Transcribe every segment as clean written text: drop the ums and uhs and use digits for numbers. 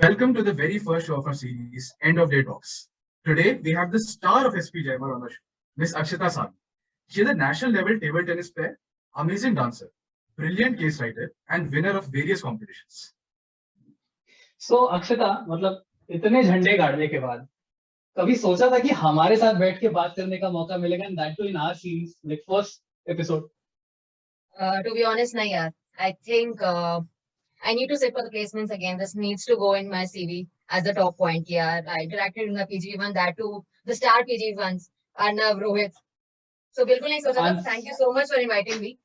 Welcome to the very first show of our series, End of Day Talks. Today, we have the star of SPJIMR on the show, Miss Akshita Sahni. She is a national level table tennis player, amazing dancer, brilliant case writer, and winner of various competitions. So अक्षता मतलब इतने झंडे गाड़ने के बाद कभी सोचा था कि हमारे साथ बैठ के बात करने का मौका मिलेगा and that too in our series like first episode. To be honest, nahi yaar. I think I need to sit for the placements again. This needs to go in my CV as the top point. Yeah, I interacted in the PGV1, that too, the star PGV1s, Arnav, Rohit. So bilkul nahi socha tha. Thank you so much for inviting me.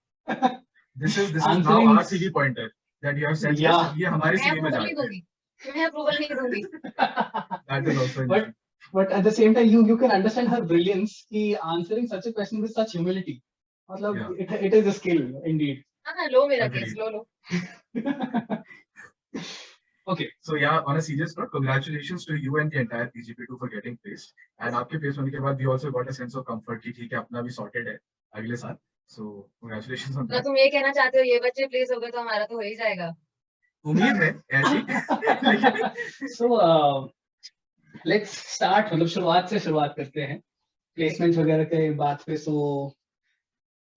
This is now our CV pointer that you have said. Yeah. Yes, ये हमारे CV में जाता है. मैं approval नहीं दूंगी. That is also but at the same time you can understand her brilliance कि answering such a question with such humility. मतलब it is a skill indeed. हाँ लो मेरा case low. Okay, so yeah, on a serious note, congratulations to you and the entire PGP2 for getting placed. And आपके place होने के बाद we also got a sense of comfort कि ठीक है अपना भी sorted है अगले साल. So congratulations on that. तुम ये कहना चाहते हो ये बच्चे place हो गए तो हमारा तो हो ही जाएगा. उम्मीद है ऐसी. So let's start मतलब शुरुआत से शुरुआत करते हैं placements वगैरह के बात पे. So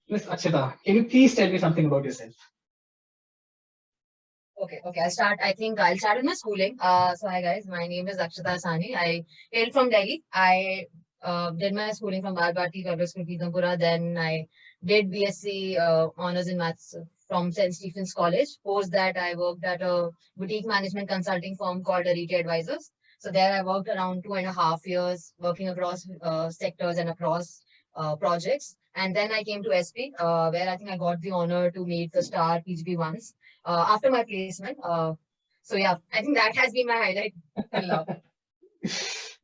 Miss Akshita, can you please tell me something about yourself? Okay, I'll start. I think I'll start with my schooling. So hi guys, my name is Akshita Sahni. I hail from Delhi. I did my schooling from Bharati Public School, Pitampura. Then I did BSc honors in maths from St. Stephen's College. Post that, I worked at a boutique management consulting firm called Arete Advisors. So there I worked around 2.5 years, working across sectors and across projects. And then I came to SP, where I think I got the honor to meet the star PGP once after my placement. So yeah, I think that has been my highlight till now.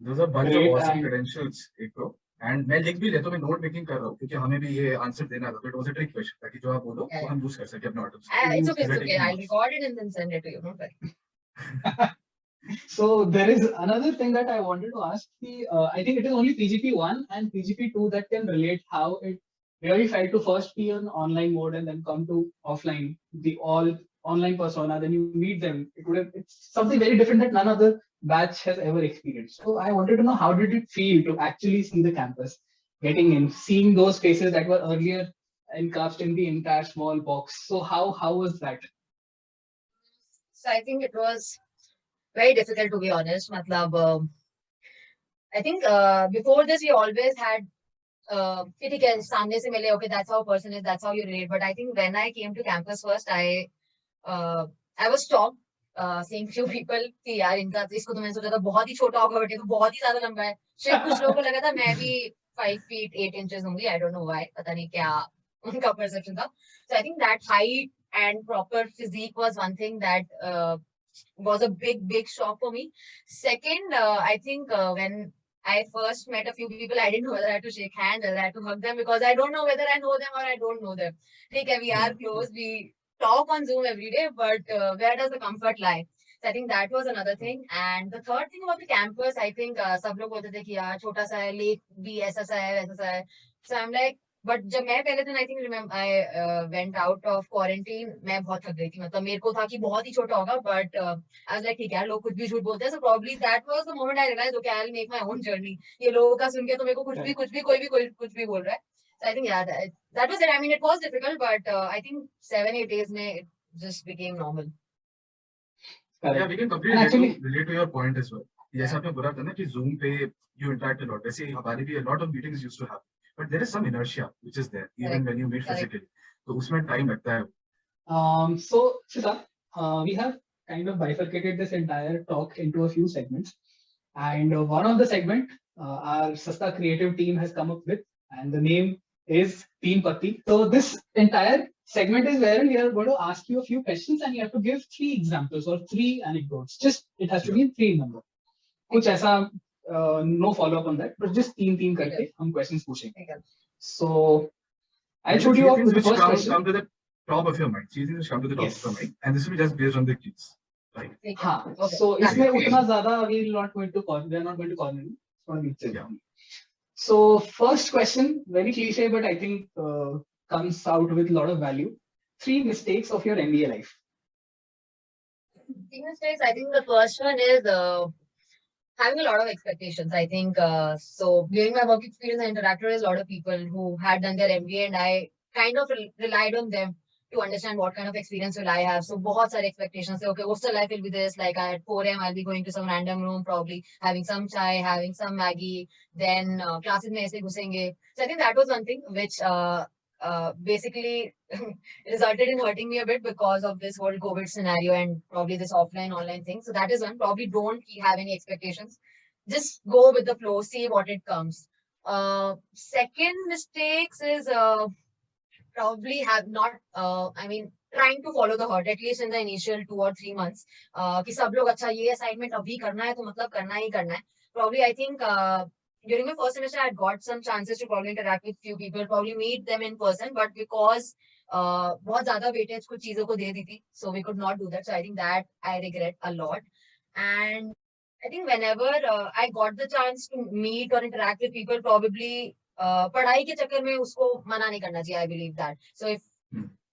Those are a bunch of awesome credentials, Eko. And मैं लिख भी लेता हूँ, मैं note making कर रहा हूँ क्योंकि हमें भी ये आंसर देना था. तो it was a trick question ताकि जो आप बोलो वो हम यूज कर सके अपने ऑटो में. It's okay. I'll record it and then send it to you. Don't worry. So there is another thing that I wanted to ask. I think it is only PGP1 and PGP2 that can relate how it really felt to first be on online mode and then come to offline, the all online persona. Then you meet them. It's something very different that none other batch has ever experienced. So I wanted to know, how did it feel to actually see the campus, getting in, seeing those faces that were earlier encased in the entire small box. So how was that? So I think it was very difficult, to be honest. Matlab, I think before this we always had ठीक है सामने से मिले, okay, that's how a person is, that's how you relate. But I think when I came to campus first, I was shocked seeing few people कि यार इनका इसको तो मैंने सोचा था बहुत ही छोटा होगा बट ये तो बहुत ही ज्यादा लंबा है. शायद कुछ लोगों को लगा था मैं भी 5 feet 8 inches होंगी. I don't know why, पता नहीं क्या उनका perception था. So I think that height and proper physique was one thing that was a big shock for me. Second, I think when I first met a few people, I didn't know whether I had to shake hands or I had to hug them because I don't know whether I know them or I don't know them. Okay, we are close, we talk on Zoom every day, but where does the comfort lie? So I think that was another thing. And the third thing about the campus, I think सब लोग बोलते थे कि यार छोटा सा है, lake भी ऐसा सा है वैसा सा है. So I'm like, बट जब मैं पहले दिन I think I went out of quarantine, मैं बहुत थक गई थी. मतलब मेरे को था कि बहुत ही छोटा होगा, बट आई वाज लाइक ठीक है लोग कुछ भी झूठ बोलते हैं. So probably that was the moment I realised okay I will make my own journey. ये लोगों का सुन के तो मेरे को कुछ भी कोई भी कुछ भी बोल रहा है. सो आई थिंक या that was it. I mean it was difficult but I think 7-8 days में it just became normal. Yeah, we can completely relate to your point as well. जैसे आपने बोला था ना कि Zoom पे you interact a lot. वैसे हमारे भी a lot of meetings used to happen. But there is some inertia which is there even when you meet physically. So उसमें time लगता है. So Shita, we have kind of bifurcated this entire talk into a few segments, and one of the segment our Sasta creative team has come up with, and the name is Teen Patti. So this entire segment is where we are going to ask you a few questions and you have to give 3 examples or 3 anecdotes. Just it has to be in 3 number. कुछ ऐसा no follow up on that, but just तीन करके हम questions पूछेंगे. So I'll shoot you off with the first question. Come to the top of your mind. Three things which come to the top of your mind, and this will be just based on the kids. Right? हाँ. So इसमें उतना ज़्यादा we are not going to corner you. So first question, very cliche, but I think comes out with a lot of value. 3 mistakes of your MBA life. Key mistakes, I think the first one is having a lot of expectations. I think so. During my work experience, I interacted with a lot of people who had done their MBA, and I kind of relied on them to understand what kind of experience will I have. So, बहुत सारे expectations. Say, okay, hostel life will be this. Like at 4 a.m., I'll be going to some random room, probably having some chai, having some Maggie. Then classes में ऐसे घुसेंगे. So, I think that was one thing which basically resulted in hurting me a bit because of this whole COVID scenario and probably this offline online thing. So that is one. Probably don't have any expectations. Just go with the flow, see what it comes. Second mistakes is probably have not. I mean, trying to follow the herd at least in the initial 2 or 3 months. कि सब लोग अच्छा ये assignment अभी करना है तो मतलब करना ही करना है. Probably I think during my first semester, I had got some chances to probably interact with few people, probably meet them in person, but because बहुत ज़्यादा weightage कुछ चीज़ों को दे दी थी, so we could not do that. So I think that I regret a lot. And I think whenever I got the chance to meet or interact with people, probably पढ़ाई के चक्कर में उसको मना नहीं करना चाहिए. I believe that. So if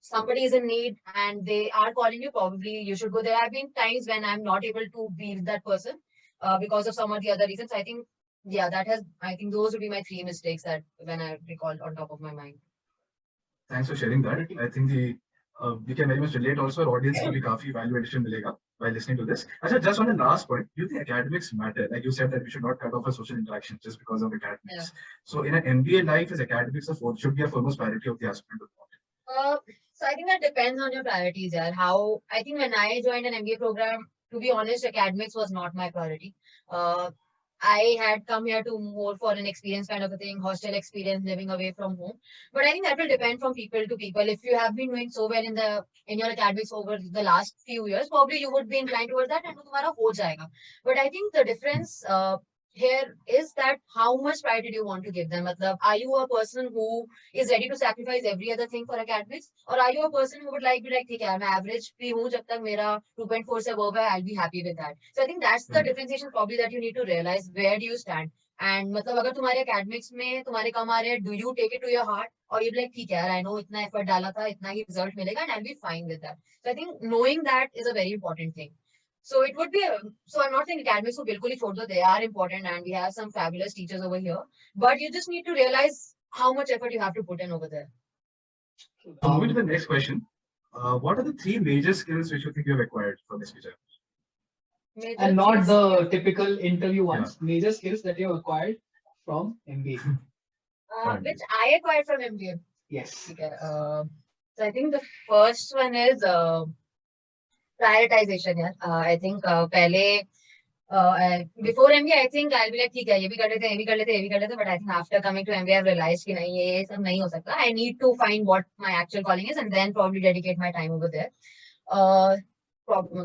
somebody is in need and they are calling you, probably you should go. There have been times when I'm not able to be with that person because of some or the other reasons. I think, yeah, I think those would be my 3 mistakes that when I recall on top of my mind. Thanks for sharing that. I think we can very much relate also. Our audience will be काफी value addition मिलेगा by listening to this. Achha, just on the last point, do you think academics matter? Like you said that we should not cut off our social interaction just because of academics. Yeah. So in an MBA life, is academics should be a foremost priority of the aspirant or not? So I think that depends on your priorities, yeah. How I think when I joined an MBA program, to be honest, academics was not my priority. I had come here to more for an experience kind of a thing, hostel experience, living away from home. But I think that will depend from people to people. If you have been doing so well in your academics over the last few years, probably you would be inclined towards that and तुम्हारा हो जाएगा. But I think the difference here is that how much priority do you want to give them? Matlab, are you a person who is ready to sacrifice every other thing for academics, or are you a person who would be like, ठीक है, मैं average भी हूँ, जब तक मेरा 2.4 से above है, I'll be happy with that. So I think that's the differentiation probably that you need to realize. Where do you stand? And मतलब अगर तुम्हारे academics में तुम्हारे कम आ रहे हैं, do you take it to your heart, or you be like, ठीक है यार, I know इतना effort डाला था, इतना ही result मिलेगा, and I'll be fine with that. So I think knowing that is a very important thing. So it would be, so I'm not saying academics को बिल्कुल ही छोड़ दो, they are important and we have some fabulous teachers over here, but you just need to realize how much effort you have to put in over there. So moving to the next question, what are the 3 major skills which you think you have acquired from SPJIMR? And not the typical interview ones, major skills that you have acquired from MBA. Which I acquired from MBA. Yes. Okay. So I think the first one is prioritization. Yeah. I think पहले before MBA, I think I'll be like, ठीक है, ये भी कर लेते हैं, ये भी कर लेते हैं, ये भी कर लेते हैं. But I think after coming to MBA, I've realized कि नहीं, ये सब नहीं हो सकता. I need to find what my actual calling is and then probably dedicate my time over there.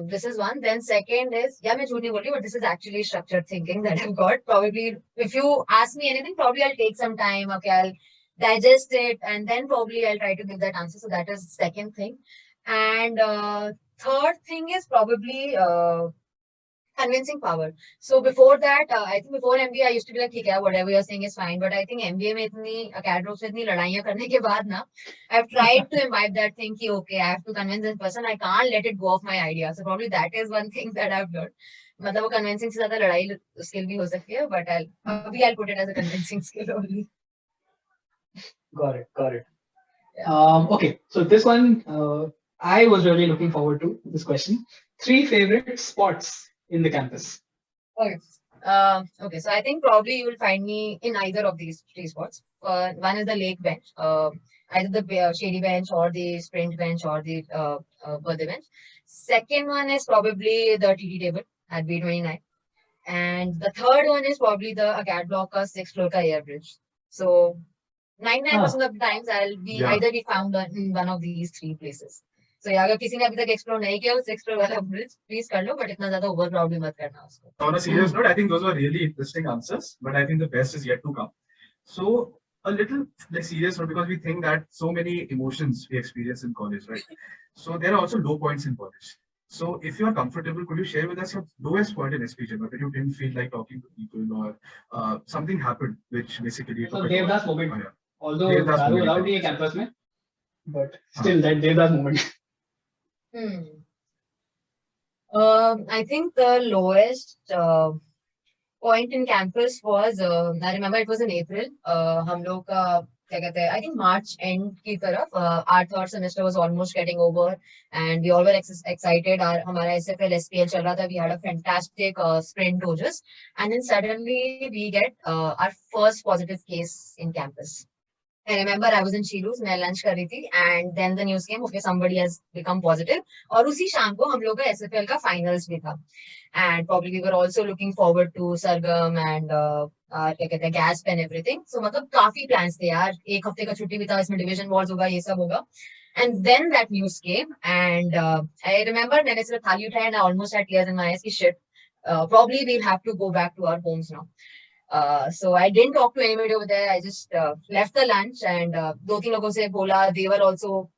This is one. Then second is, yeah, मैं झूठ नहीं बोल रही, but this is actually structured thinking that I've got. Probably, if you ask me anything, probably I'll take some time. Okay, I'll digest it and then probably I'll try to give that answer. So that is second thing. And third thing is probably convincing power. So before that, I think before MBA, I used to be like, okay, whatever you're saying is fine. But I think MBA में इतनी academics में इतनी लड़ाइयाँ करने के बाद ना, I've tried to imbibe that thing कि okay, I have to convince this person. I can't let it go off my idea. So probably that is one thing that I've learned. मतलब वो convincing से ज़्यादा लड़ाई skill भी हो सकती है, but I'll put it as a convincing skill only. Got it. Yeah. Okay, so this one, I was really looking forward to this question. 3 favorite spots in the campus. Okay. Okay. So I think probably you will find me in either of these 3 spots. One is the lake bench, either the shady bench or the sprint bench or the birthday bench. Second one is probably the TD table at B29. And the third one is probably the Acad block ka 6th floor ka air bridge. So 99% of the times I'll be either be found in one of these 3 places. So yeah, अगर किसी ने अभी तक explore नहीं किया, 6th floor वाला bridge please कर लो, but इतना ज़्यादा overcrowd भी मत करना उसको. On a serious note, I think those were really interesting answers, but I think the best is yet to come. So a little like serious note, because we think that so many emotions we experience in college, right? So there are also low points in college. So if you are comfortable, could you share with us your lowest point in SPJIMR when you didn't feel like talking to people or something happened which basically So Devdas moment. Oh, yeah. Although दारू allowed नहीं है campus में, but still that Devdas moment. I think the lowest point in campus was, I remember it was in April. हम लोग का क्या कहते हैं, I think March end की तरफ, our third semester was almost getting over and we all were excited. हमारा SFL SPL चल रहा था. We had a fantastic sprint OJS and then suddenly we get our first positive case in campus. I remember I was in Shiru's, मैं lunch कर रही थी and then the news came, okay, somebody has become positive. और उसी शाम को हम लोग का SFL का finals भी था. And probably we were also looking forward to Sargam and क्या कहते हैं GASP and everything. So मतलब काफी plans थे यार. एक हफ्ते का छुट्टी भी था, इसमें division wars होगा, ये सब होगा. And then that news came and I remember मैंने सिर्फ थाली उठाया and I almost had tears in my eyes कि shit, probably we'll have to go back to our homes now. So I didn't talk to anybody over there. I just left the lunch and दो तीन लोगों से बोला. They were also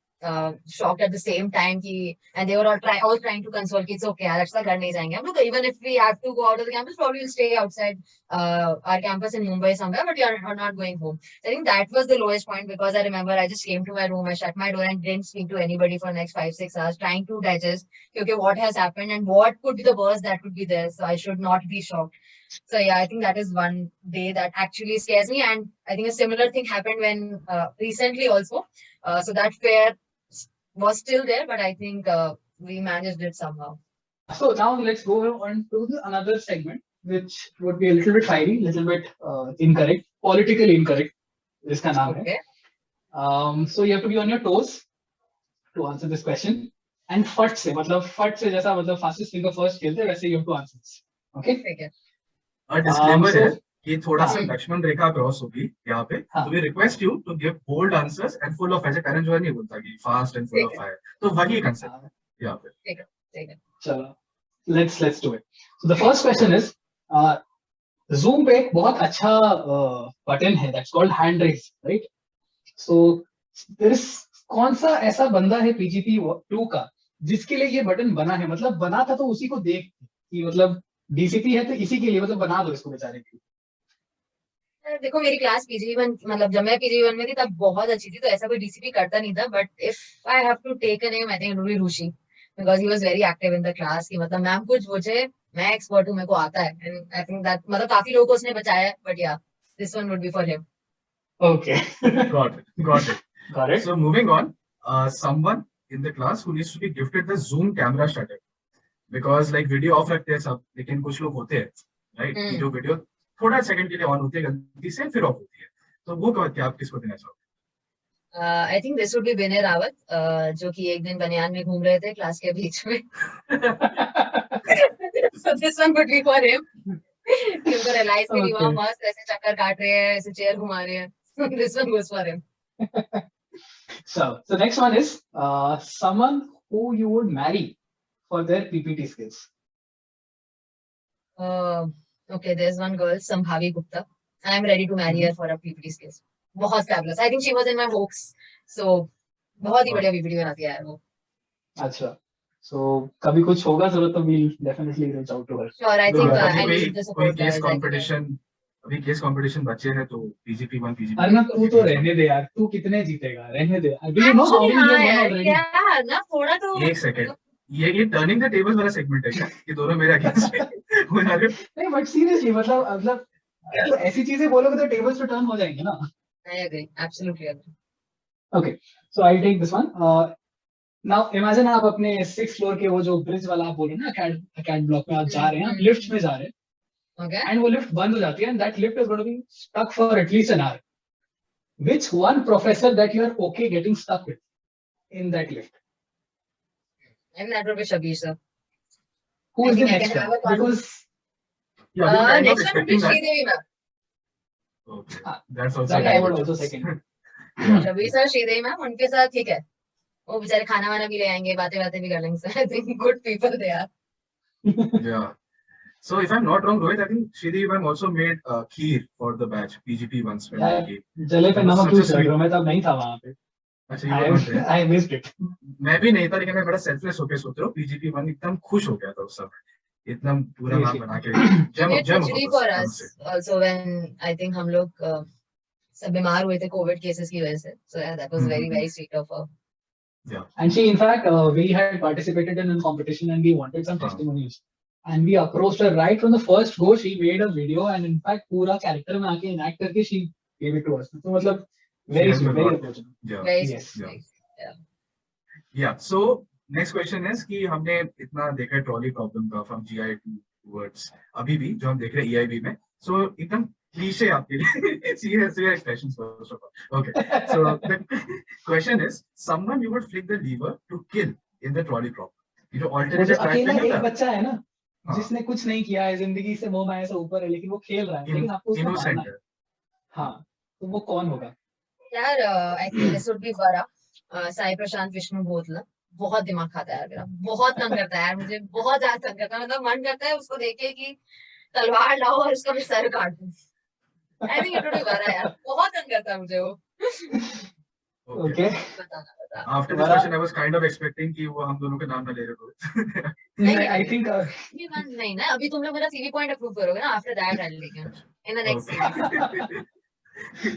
shocked at the same time कि, and they were all trying to console कि it's okay यार, अच्छा घर नहीं जाएंगे हम लोग. Even if we have to go out of the campus, probably we'll stay outside our campus in Mumbai somewhere, but we are not going home. So I think that was the lowest point because I remember I just came to my room, I shut my door and didn't speak to anybody for the next 5-6 hours, trying to digest okay, what has happened and what could be the worst that could be there. So I should not be shocked. So yeah, I think that is one day that actually scares me. And I think a similar thing happened when recently also. So that fear was still there, but I think we managed it somehow. So now let's go on to another segment, which would be a little bit fiery, little bit incorrect, politically incorrect. इसका नाम है. Okay. So you have to be on your toes to answer this question. And फट से जैसा मतलब fastest finger first खेलते वैसे you have to answer this. Okay. ठीक है. डिस्क्लेमर है So कि थोड़ा सा लक्ष्मण रेखा क्रॉस होगी यहाँ पे. हाँ. तो we request you to give bold answers and full of, ऐसे करण जो है नहीं बोलता कि fast and full of fire, तो वही कंसेप्ट यहाँ पे. ठीक है. चलो, let's do it. So the first question is, Zoom पे एक बहुत अच्छा बटन है that's called hand raise, right? So there is कौन सा ऐसा बंदा है PGP 2 का जिसके लिए ये बटन बना है, मतलब बना था तो उसी को देख कि मतलब DCP है तो इसी के लिए मतलब बना दो इसको बेचारे के लिए. देखो मेरी क्लास PG1, मतलब जब मैं PG1 में थी तब बहुत अच्छी थी, तो ऐसा कोई DCP करता नहीं था. But if I have to take a name, I think it will be Ruchi, because he was very active in the class कि मतलब मैम कुछ पूछे, मैं एक्सपर्ट हूं, मेरे को आता है. एंड आई थिंक दैट मतलब काफी लोगों को उसने बचाया है. बट या this one would be for him. Okay. Got it. So moving on, someone in the class who needs to be gifted the Zoom camera shutter, because like video off रखते हैं सब, लेकिन कुछ लोग होते हैं right कि जो वीडियो थोड़ा सेकंड के लिए ऑन होती है गलती से फिर ऑफ होती है, तो वो क्या आप किसको देना चाहोगे? I think this would be Vinay Rawat, जो कि एक दिन बनियान में घूम रहे थे क्लास के बीच में. So this one would be for him. उनको रियलाइज भी नहीं हुआ, मस्त ऐसे चक्कर काट रहे हैं, ऐसे चेयर घुमा रहे हैं. This one goes for him. So next one is someone who you would marry for their PPT skills. Okay, there's one girl, Sambhavi Gupta. I am ready to marry her for her PPT skills. बहुत fabulous. I think she was in my hopes. So बहुत ही बढ़िया PPT बनाती है यार वो. अच्छा. So कभी कुछ होगा जरूरत तो we'll definitely reach out to her. Sure, I think I need the support. Case competition, अभी केस कंपटीशन बच्चे हैं तो PGP1 PGP. अरे ना तू तो रहने दे यार, तू कितने जीतेगा, रहने दे. Do you know how many you have won already? यार ना थोड़ा तो. एक सेकंड, ये टर्निंग द टेबल वाला सेगमेंट है क्या कि दोनों मेरे अगेंस्ट हो जा रहे? नहीं बट सीरियसली मतलब तो ऐसी चीजें बोलोगे तो टेबल्स तो टर्न हो जाएंगे ना. I agree, absolutely agree. Okay, so I'll take this one. Now imagine आप अपने 6th floor के वो जो ब्रिज वाला आप बोलो ना, अकेड ब्लॉक में आप जा रहे हैं, आप लिफ्ट में जा रहे हैं. Okay. And वो लिफ्ट बंद हो जाती है and that lift is going to be stuck for at least an hour. Which one professor that you are okay getting stuck with in that lift? I think that would be Shabir sir. Who is the next one? Because next one would be Sridevi ma'am. Okay, that's also that I would also second. Shabir sir, Sridevi ma'am, उनके साथ ठीक है, वो बेचारे खाना वाना भी ले आएंगे, बातें भी कर लेंगे. I think good people they are. Yeah. So if I'm not wrong, Rohit, I think Shridevi ma'am also made kheer for the batch PGP once. जले पे नमक क्यों छिड़क रहा हूँ, मैं तब नहीं था वहाँ पे. I missed it. मैं भी नहीं था, लेकिन मैं बड़ा सेल्फलेस होके सोच रहा हूँ PGP1 एकदम खुश हो गया था उस समय, इतना पूरा नाम बना के. Actually for us also when I think हम लोग सब बीमार हुए थे कोविड केसेस की वजह से, so yeah, that was very sweet of her. Yeah. And she, in fact, we had participated in a competition and we wanted some testimonials. And we approached her right from the first go. She made a video and in fact, pura character में आके enact करके she gave it to us. So मतलब very sweet, very approachable. Yeah. Very Yes. sweet. Yeah. Yeah. So next question is कि हमने इतना देखा है trolley problem का फ्रॉम GI टूवर्ड्स अभी भी जो हम देख रहे हैं EIB में. So एकदम क्लीशे आपके लिए see your expressions first of all. Okay. So the question is someone you would flick the lever to kill in the trolley problem. ये जो वो जो alternative track अकेला पे नहीं एक होता. बच्चा है ना हाँ. जिसने कुछ नहीं किया है जिंदगी से मोह माया से ऊपर है लेकिन वो खेल रहा है लेकिन आपको उसको मारना Innocent है. है. हाँ तो वो कौन होगा? यार I think this would be Vara. Sai प्रशांत विष्णु बोतला. बहुत दिमाग खाता है यार मेरा. बहुत तंग करता है यार मुझे. बहुत ज्यादा तंग करता है. मतलब मन करता है उसको देखे कि तलवार लाओ और उसका मैं सर काट दूं. I think it would be Vara यार. बहुत तंग करता है मुझे वो. Okay. बताना. After this question, I was kind of expecting कि वो हम दोनों के नाम ना ले रहे हो. नहीं, I think नहीं ना अभी तुम लोग मेरा CV point approve करोगे ना. After that I'll take it in the next season.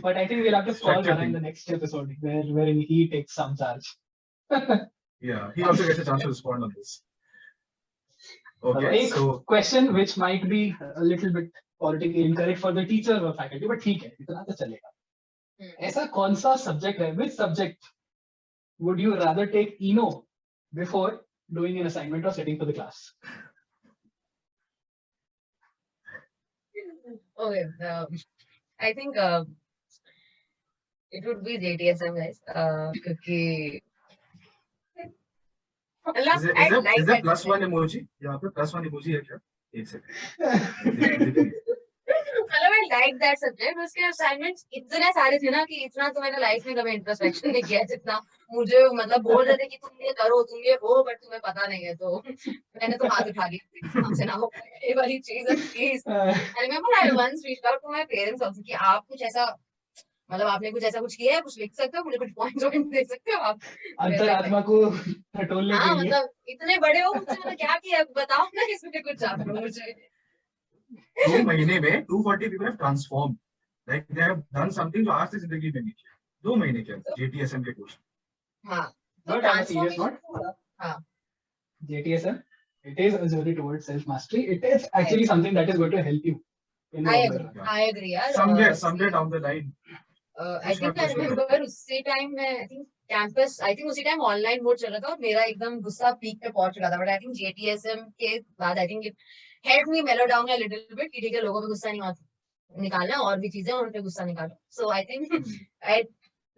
but I think we'll have to call Vara in the next episode wherein he takes some charge. Yeah, he also gets a chance to respond on this. Okay, so question which might be a little bit politically incorrect for the teacher or faculty, but ठीक है, इतना तो चलेगा. ऐसा कौन सा subject है? Which subject would you rather take ENO before doing an assignment or sitting for the class? Okay, I think it would be JTSM guys. क्योंकि is that plus one emoji? यहाँ पे plus one emoji है क्या? एक second. I like that subject. उसके assignments इतने सारे थे ना कि इतना तो मैंने लाइफ में कभी इंट्रोस्पेक्शन नहीं किया जितना मुझे मतलब बोल रहे थे कि तुम ये करो तुम ये हो बट तुम्हें पता नहीं है तो मैंने तो हाथ उठा लिया हमसे ना हो ये वाली चीज है please. I remember I once reached out to my parents also कि आप कुछ ऐसा मतलब आपने कुछ ऐसा कुछ किया है कुछ लिख सकते हो मुझे कुछ पॉइंट्स वॉइंट्स दे सकते हो आप. अंतरात्मा को टटोलने के लिए. मतलब इतने बड़े हो मुझसे मतलब क्या किया बताओ ना इसमें कुछ आप मुझे. 2 महीने में 240 people have transformed. Like they have done something जो आज तक जिंदगी में नहीं किया. 2 महीने के अंदर JTSM के कोर्स. हाँ. तो transformation. हाँ. JTSM. It is a journey towards self mastery. It is actually something that is going to help you. I agree. यार. Somewhere down the line. I think I remember उसी time में I think campus I think उसी time online mode चल रहा था और मेरा एकदम गुस्सा पीक पे पहुंच चुका था. But I think JTSM के बाद I think it helped me mellow down a little bit. कि ठीक है लोगों पे गुस्सा नहीं निकालना और भी चीजें उन पे गुस्सा निकालो. So I think I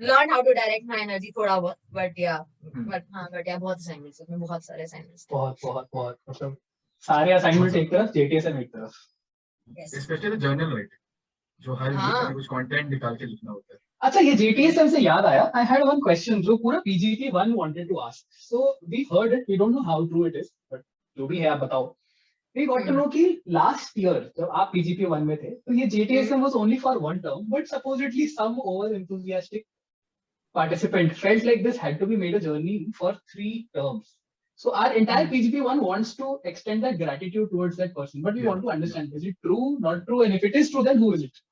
learned how to direct my energy थोड़ा बहुत. But yeah बहुत assignments हैं. बहुत सारे assignments. बहुत मतलब सारे assignments एक तरफ JTSM एक तरफ. Yes. Especially the journal writing. जो हर वीक कुछ कंटेंट निकाल के लिखना होता है. अच्छा ये JTSM से याद आया. I had one question जो पूरा PGP1 wanted to ask. So we heard it. We don't know how true it is, but जो भी है आप बताओ. We got to know कि last year जब आप PGP1 में थे तो ये JTSM was only for 1 term, but supposedly some over enthusiastic participant felt like this had to be made a journey for 3 terms. So our entire PGP1 wants to extend that gratitude towards that person, but we want to understand, is it true, not true, and if it is true, then who is it?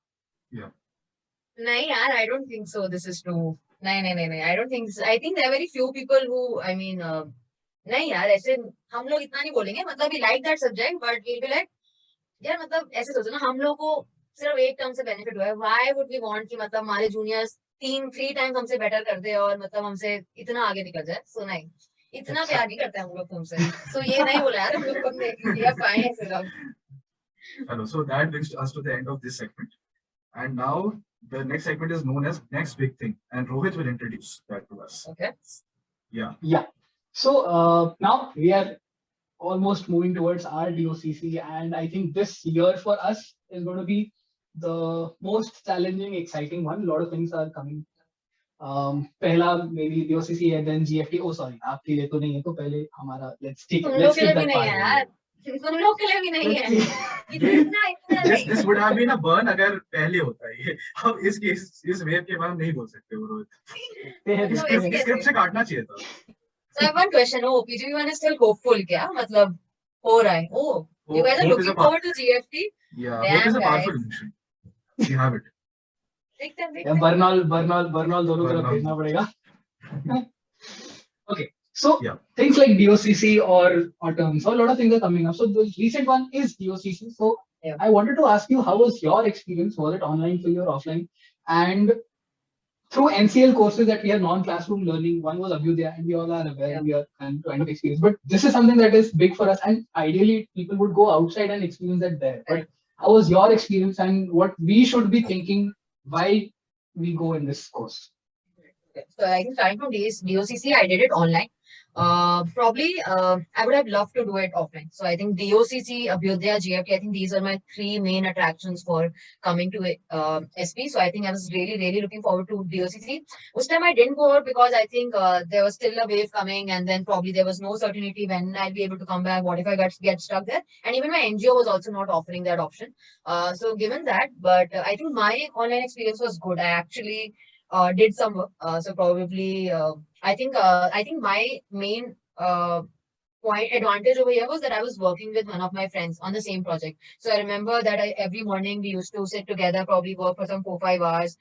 Yeah. नहीं यार, I don't think so. This is true. नहीं. I don't think so. I think there are very few people who, I mean, नहीं यार ऐसे हम लोग इतना नहीं बोलेंगे. मतलब we like that subject, but we'll be like, यार मतलब ऐसे सोचो ना हम लोग को सिर्फ एक टर्म से बेनिफिट हुआ है. Why would we want कि मतलब हमारे जूनियर्स 3 टाइम्स हमसे बेटर कर दे और मतलब हमसे इतना आगे निकल जाए. So नहीं. इतना प्यार नहीं करते हम लोग तुमसे. So ये नहीं बोला यार हम लोग तुमने ये फाइन ऐसे लोग. Hello. So that brings us to the end of this segment. And now the next segment is known as Next Big Thing. And Rohit will introduce that to us. Okay. Yeah. So now we are almost moving towards our DoCC. And I think this year for us is going to be the most challenging, exciting one. A lot of things are coming. पहला maybe DoCC है, then GFT. Oh sorry, आपके लिए तो नहीं है तो पहले हमारा let's skip that part. तुम लोग के लिए भी नहीं है. This would have been a burn अगर पहले होता है ये. अब इस वेव के बाद नहीं बोल सकते वो रोहित. स्क्रिप्ट से काटना चाहिए था. So I have one question. Oh, PGP1 is still hopeful क्या? मतलब हो रहा है. Oh, you guys are looking forward to GFT? Yeah, hope is a powerful emotion. We have it. देखते हैं. बर्नॉल दोनों तरफ भेजना पड़ेगा. Okay. So Yeah. things like DoCC or terms, so a lot of things are coming up. So the recent one is DoCC. So Yeah. I wanted to ask you, how was your experience? Was it online for you or offline? And through NCL courses that we have non-classroom learning, one was Abhyudaya, and we all are aware, Yeah. we are kind of experience. But this is something that is big for us, and ideally people would go outside and experience that there. But Correct. how was your experience, and what we should be thinking while we go in this course? Okay. So I think starting from DOCC, I did it online. Probably I would have loved to do it offline. So I think DOCC, Abhyudaya, GFT, I think these are my three main attractions for coming to SP. So I think I was really, really looking forward to DOCC. This time I didn't go out because I think there was still a wave coming, and then probably there was no certainty when I'll be able to come back. What if I get stuck there? And even my NGO was also not offering that option. So given that, but I think my online experience was good. I actually did some work. So probably I think my main point advantage over here was that I was working with one of my friends on the same project. So I remember that every morning we used to sit together, probably work for some 4 5 hours,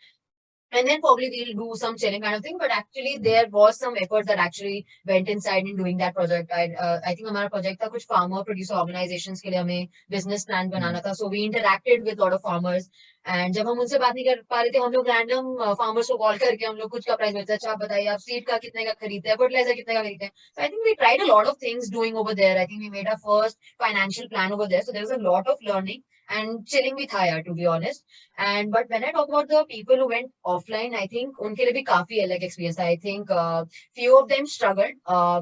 and then probably we'll do some chilling kind of thing. But actually there was some effort that actually went inside in doing that project. I think हमारा project था कुछ farmer producer organizations के लिए हमें business plan बनाना था. So we interacted with lot of farmers, and जब हम उनसे बात नहीं कर पा रहे थे, हम लोग random farmers को call करके हम लोग कुछ का price बेचते. अच्छा आप बताइए आप seed का कितने का खरीदते हैं, fertilizer कितने का खरीदते हैं. So I think we tried a lot of things doing over there. I think we made our first financial plan over there. So there was a lot of learning and chilling with hire, to be honest. And but when I talk about the people who went offline, I think उनके लिए भी काफी अलग experience था. I think few of them struggled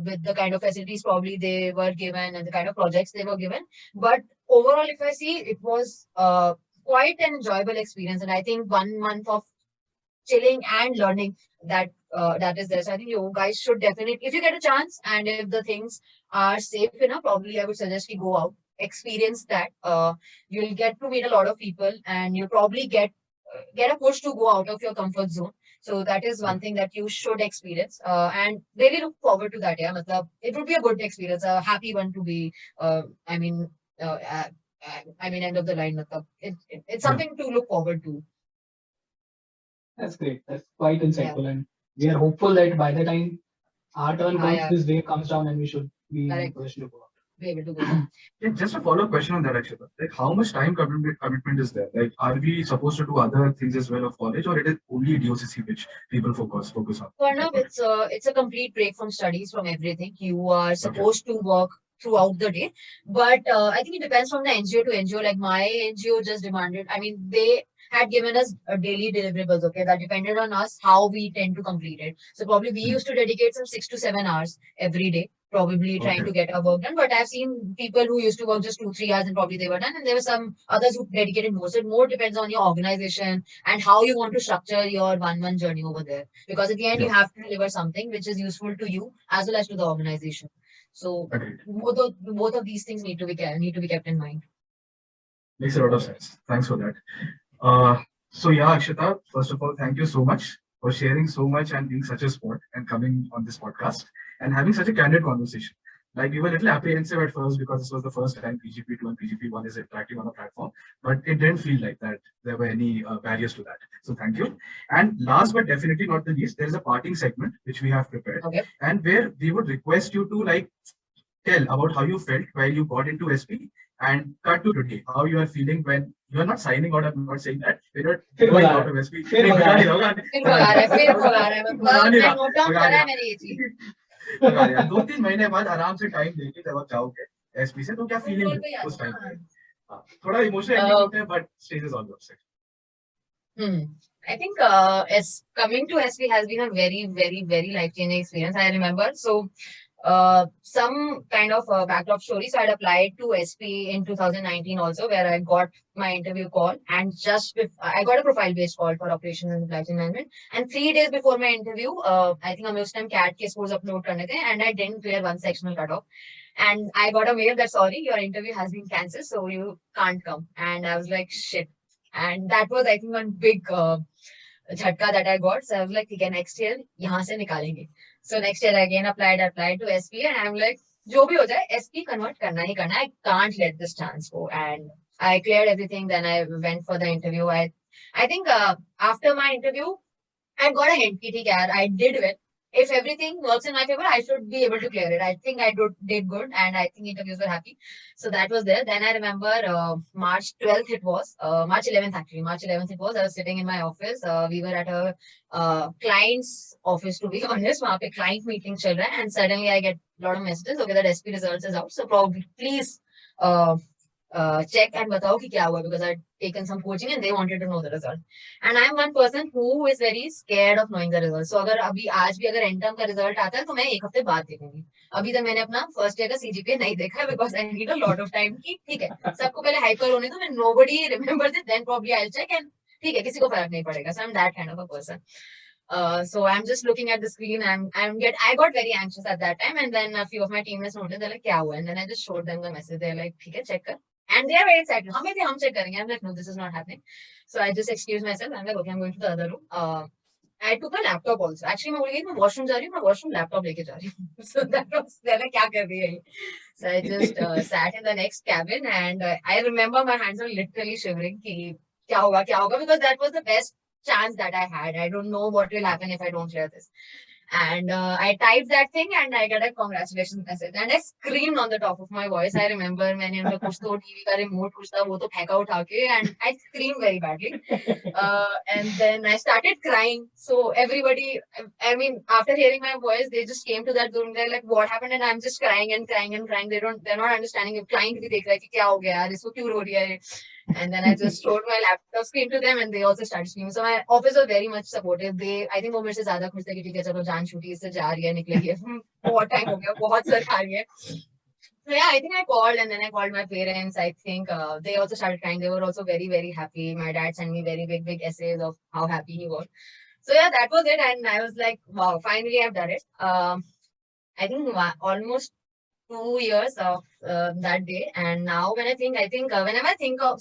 with the kind of facilities probably they were given and the kind of projects they were given. But overall, if I see, it was quite an enjoyable experience. And I think 1 month of chilling and learning that is there. So I think you guys should definitely, if you get a chance and if the things are safe enough, probably I would suggest you go out, experience that. You'll get to meet a lot of people, and you'll probably get a push to go out of your comfort zone. So that is one thing that you should experience, and really look forward to that. Yeah, matlab, it would be a good experience, a happy one to be. I mean, end of the line. Matlab, it's Yeah. something to look forward to. That's great. That's quite Yeah. insightful, and we are hopeful that by the time our turn comes, Yeah. this wave comes down, and we should be in a Correct. position to go out. Be able to go out. Yeah, just a follow-up question on that, Akshita. Like, how much time commitment is there? Like, are we supposed to do other things as well of college, or it is only DOCC which people focus on? For now, it's a complete break from studies, from everything. You are supposed to work throughout the day, but I think it depends from the NGO to NGO. Like my NGO just demanded. I mean, they had given us daily deliverables. Okay, that depended on us how we tend to complete it. So probably we used to dedicate some 6 to 7 hours every day, probably trying to get our work done. But I've seen people who used to work just 2 3 hours and probably they were done, and there were some others who dedicated more. So it more depends on your organization and how you want to structure your 1 month journey over there. Because at the end, you Yeah. have to deliver something which is useful to you as well as to the organization. So Agreed. both of these things need to be kept in mind. Makes a lot of sense. Thanks for that. So yeah, Akshita, first of all, thank you so much for sharing so much and being such a sport and coming on this podcast and having such a candid conversation. Like, we were a little apprehensive at first because this was the first time PGP2 and PGP1 is interacting on a platform, but it didn't feel like that there were any barriers to that. So thank you. And last but definitely not the least, there is a parting segment which we have prepared, Okay. and where we would request you to like tell about how you felt while you got into SP and cut to today, how you are feeling when you're not signing out. I'm not saying that when you're going out of SP. फिर भगा रहा है। फिर भगा रहा है, फिर भगा रहा है, मतलब मैं note down करा है मैंने ये चीज. भगा रहा है। 2 3 महीने बाद आराम से टाइम लेके जब आप जाओगे SP से, तो क्या फीलिंग है उस टाइम पे? हाँ, थोड़ा इमोशनल एंडिंग होते हैं, but stage is all upset. I think as coming to SP has been a very, very, very life-changing experience. I remember. So some kind of backdrop story. So I had applied to SP in 2019 also, where I got my interview call, and I got a profile-based call for operations and supply chain management. And 3 days before my interview, I think हमें उस time CAT के scores upload करने थे, and I didn't clear one sectional cutoff. And I got a mail that sorry, your interview has been cancelled, so you can't come. And I was like, shit. And that was, I think, one big झटका that I got. So I was like, ठीक है, next year यहाँ से निकालेंगे. So next year I again applied to SP, and I'm like, जो भी हो जाए, SP convert करना ही करना. I can't let this chance go. And I cleared everything. Then I went for the interview. I think after my interview, I got a hint कि ठीक है यार, I did well. if everything works in my favor, I should be able to clear it. I think I did good, and I think interviews were happy. So that was there. Then I remember March 12th it was, March 11th actually. March 11th it was. I was sitting in my office. We were at a client's office, to be honest. वहाँ पे client meeting चल रहा है, and suddenly I get a lot of messages. Okay, that SP results is out. So probably please uh, check and बताओ कि क्या हुआ, because I'd taken some coaching and they wanted to know the result. And I'm one person who is very scared of knowing the result. So अगर अभी आज भी अगर end term का result आता है तो मैं एक हफ्ते बाद देखूंगी. अभी तक मैंने अपना फर्स्ट ईयर का CGPA नहीं देखा, because I need a lot of time कि ठीक है सबको पहले hyper होने दो, when nobody remembers it, then probably I'll check, and ठीक है किसी को फर्क नहीं पड़ेगा. So I'm that kind of a person. So I'm just looking at the screen, and I got very anxious at that time, and then a few of my teammates noticed. They're like, "क्या हुआ?" And then I just showed them the message. They're like, "ठीक है, check कर." And they are very excited. हम check करेंगे. I'm like, "No, this is not happening." So I just excused myself. I'm like, "Okay, I'm going to the other room." I took a laptop also. Actually, मैं बोल गई मैं washroom जा रही हूँ, मैं washroom laptop लेके जा रही हूँ. So that was, they're like, क्या कर रही है ये? So I just sat in the next cabin, and I remember my hands were literally shivering कि क्या होगा, because that was the best chance that I had. I don't know what will happen if I don't clear this. And I typed that thing, and I got a congratulations message, and I screamed on the top of my voice. I remember मैंने उनका कुछ तो TV का remote कुछ था वो तो फेंका उठा के, and I screamed very badly. And then I started crying. So everybody, I mean, after hearing my voice, they just came to that room. They're like, "What happened?" And I'm just crying and crying and crying. They're not understanding. Client भी देख रहा है कि क्या हो गया यार, इसको क्यों रो रही है. And then I just showed my laptop screen to them, and they also started screaming. So my office was very much supportive. I think वो मेरे से ज़्यादा खुश थे कि ठीक है चलो जान छूटी, इससे जा रही है, निकलेगी. बहुत टाइम हो गया, बहुत सर खा रही है. So yeah, I think I called, and then I called my parents. I think they also started crying. They were also very, very happy. My dad sent me very big essays of how happy he was. So yeah, that was it. And I was like, wow, finally I've done it. I think almost 2 years of that day. And now when I think whenever I think of,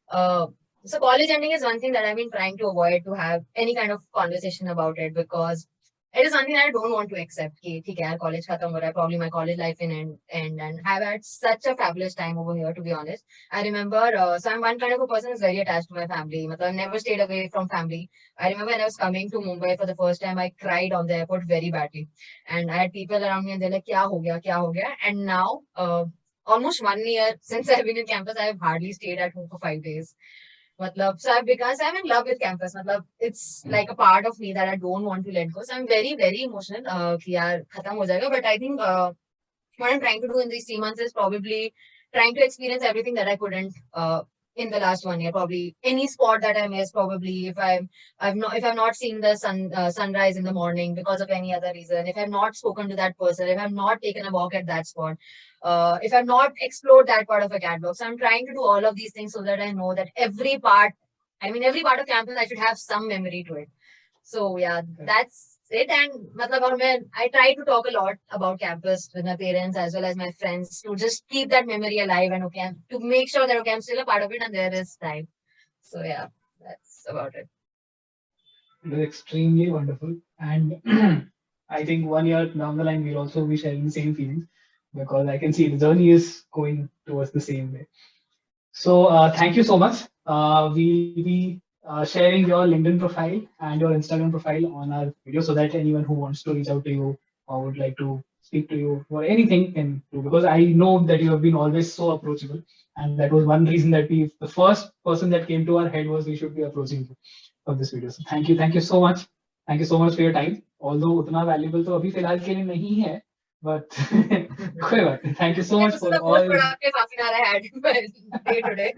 uh, so college ending is one thing that I've been trying to avoid, to have any kind of conversation about it, because it is something that I don't want to accept. कि ठीक है यार college खत्म हो रहा है, probably my college life in end, and I've had such a fabulous time over here, to be honest. I remember, so I'm one kind of a person who's very attached to my family. मतलब I never stayed away from family. I remember when I was coming to Mumbai for the first time, I cried on the airport very badly, and I had people around me, and they're like, क्या हो गया? And now, almost 1 year since I've been in campus, I've hardly stayed at home for 5 days. मतलब so because I'm in love with campus, मतलब it's like a part of me that I don't want to let go. So I'm very emotional कि यार खत्म हो जाएगा. But I think what I'm trying to do in these 3 months is probably trying to experience everything that I couldn't in the last 1 year. Probably any spot that I missed. Probably if I've not seen the sunrise in the morning because of any other reason. If I've not spoken to that person. If I've not taken a walk at that spot. If I've not explored that part of a catwalk. So I'm trying to do all of these things so that I know that every part of campus, I should have some memory to it. So yeah, that's it. And matlab, I try to talk a lot about campus with my parents as well as my friends, to just keep that memory alive, and okay, to make sure that okay, I'm still a part of it and there is time. So yeah, that's about it. It was extremely wonderful. And I think 1 year down the line, we'll also be sharing the same feelings, because I can see the journey is going towards the same way. So thank you so much. We'll be sharing your LinkedIn profile and your Instagram profile on our video, so that anyone who wants to reach out to you or would like to speak to you for anything can do, because I know that you have been always so approachable. And that was one reason that the first person that came to our head was we should be approaching you for this video. So thank you so much. Thank you so much for your time. Although उतना valuable तो अभी फिलहाल के लिए नहीं है, but कोई बात नहीं. Thank you so much for all. I had day to day.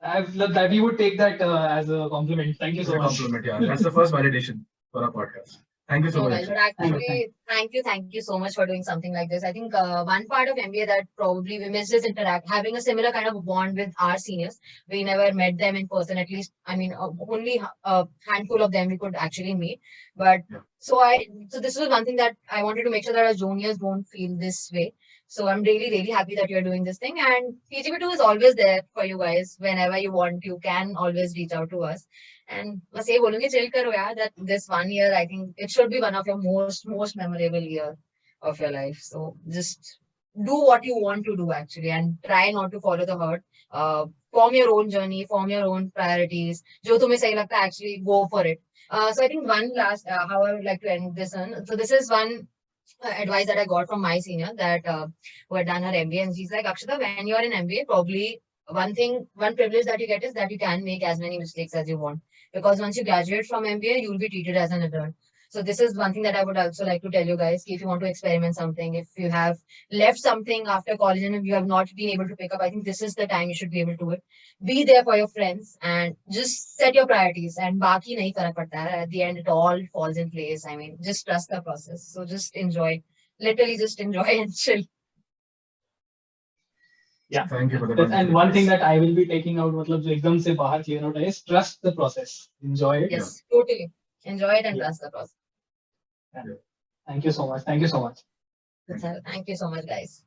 I've loved that. We would take that as a compliment. Thank you It's so a much. compliment, yeah. That's the first validation for our podcast. Thank you so No, much. guys, but actually, thank you so much for doing something like this. I think one part of MBA that probably we missed is having a similar kind of bond with our seniors. We never met them in person, at least. I mean, only a handful of them we could actually meet. But Yeah. so this was one thing that I wanted to make sure that our juniors don't feel this way. So I'm really happy that you're doing this thing. And PGP2 is always there for you guys. Whenever you want, you can always reach out to us. And बस ये बोलूंगी chill करो यार, that this 1 year, I think it should be one of your most memorable year of your life. So just do what you want to do actually, and try not to follow the herd. form your own journey, form your own priorities. जो तुम्हें सही लगता है, actually go for it. So I think one last, how I would like to end this on. So this is one advice that I got from my senior that who had done her MBA, and she's like, Akshita, when you're in MBA, probably one privilege that you get is that you can make as many mistakes as you want, because once you graduate from MBA, you will be treated as an adult. So this is one thing that I would also like to tell you guys. If you want to experiment something, if you have left something after college and if you have not been able to pick up, I think this is the time you should be able to do it. Be there for your friends and just set your priorities. And baki nahi farak padta hai. At the end, it all falls in place. I mean, just trust the process. So just enjoy. Literally, just enjoy and chill. Yeah. Thank you for the And wonderful one thing advice. that I will be taking out, मतलब जो एकदम से बाहर clear out है, is trust the process. Enjoy it. Yes, totally. Enjoy it and Yeah. trust the process. Thank you so much. Thank you so much. Thank you so much, guys.